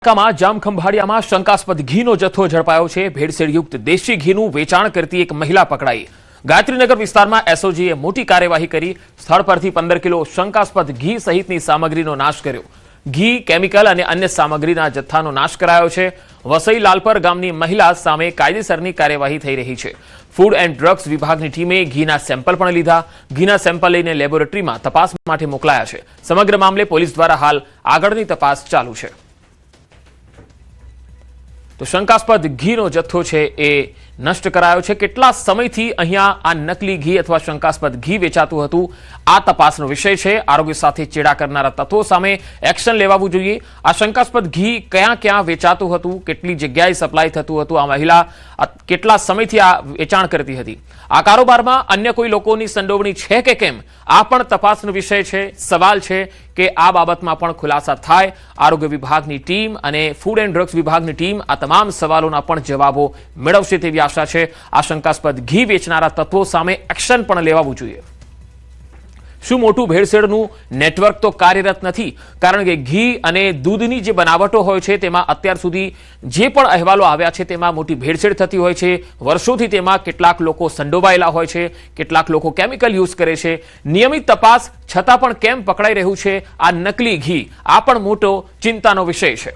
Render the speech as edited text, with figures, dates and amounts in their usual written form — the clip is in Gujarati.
માં જામખંભાળિયામાં શંકાસ્પદ ઘીનો જથ્થો ઝડપાયો છે। ભેળસેળયુક્ત દેશી ઘીનું વેચાણ કરતી એક મહિલા પકડાઈ। ગાયત્રીનગર વિસ્તારમાં એસઓજીએ મોટી કાર્યવાહી કરી સ્થળ પરથી 15 કિલો શંકાસ્પદ ઘી સહિતની સામગ્રીનો નાશ કર્યો। ઘી, કેમિકલ અને અન્ય સામગ્રીના જથ્થાનો નાશ કરાયો છે। વસઈ લાલપર ગામની મહિલા સામે કાયદેસરની કાર્યવાહી થઈ રહી છે। ફૂડ એન્ડ ડ્રગ્સ વિભાગની ટીમે ઘીના સેમ્પલ પણ લીધા। ઘીના સેમ્પલ લઈને લેબોરેટરીમાં તપાસ માટે મોકલાયા છે। સમગ્ર મામલે પોલીસ દ્વારા હાલ આગળની તપાસ ચાલુ છે। તો શંકાસ્પદ ઘીનો જથ્થો છે એ નષ્ટ કરાયો છે। કેટલા સમયથી અહીંયા આ નકલી ઘી અથવા શંકાસ્પદ ઘી વેચાતું હતું આ તપાસનો વિષય છે। આરોગ્ય સાથે ચેડા કરનારા તત્વો સામે એક્શન લેવાવું જોઈએ। આ શંકાસ્પદ ઘી ક્યાં ક્યાં વેચાતું હતું, કેટલી જગ્યાએ સપ્લાય થતું હતું, આ મહિલા કેટલા સમયથી આ વેચાણ કરતી હતી, આ કારોબારમાં અન્ય કોઈ લોકોની સંડોવણી છે કે કેમ, આ પણ તપાસનો વિષય છે। સવાલ છે કે આ બાબતમાં પણ ખુલાસા થાય। આરોગ્ય વિભાગની ટીમ અને ફૂડ એન્ડ ડ્રગ્સ વિભાગની ટીમ આ તમામ સવાલોના પણ જવાબો મેળવશે તેવી આશા છે। આ શંકાસ્પદ ઘી વેચનારા તત્વો સામે એક્શન પણ લેવાવું જોઈએ। શું મોટું ભેળસેળનું નેટવર્ક તો કાર્યરત નથી, કારણ કે ઘી અને દૂધની જે બનાવટો હોય છે તેમાં અત્યાર સુધી જે પણ અહેવાલો આવ્યા છે તેમાં મોટી ભેળસેળ થતી હોય છે। વર્ષોથી તેમાં કેટલાક લોકો સંડોવાયેલા હોય છે, કેટલાક લોકો કેમિકલ યુઝ કરે છે। નિયમિત તપાસ છતાં પણ કેમ પકડાઈ રહ્યું છે આ નકલી ઘી, આ પણ મોટો ચિંતાનો વિષય છે।